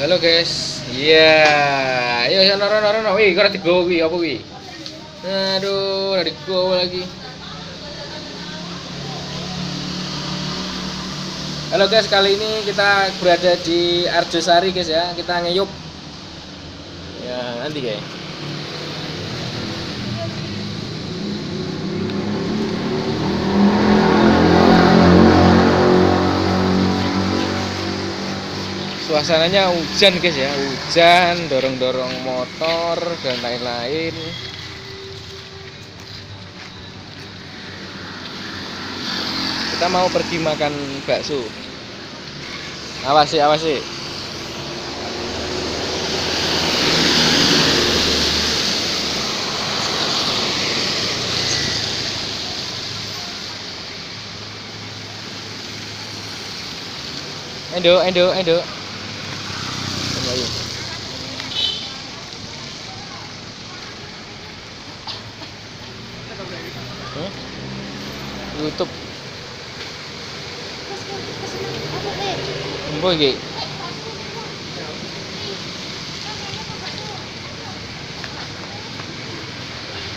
Halo guys. Iya. Ayo sono. Wih, kok ora digowo kuwi apa kuwi? Aduh, ora digowo lagi. Halo guys, kali ini kita berada di Arjosari guys ya. Kita ngeyup. Ya, nanti guys. Suasananya hujan guys ya, hujan, dorong-dorong motor dan lain-lain. Kita mau pergi makan bakso. Awas sih. Endo. Ayo. YouTube. Mbok iki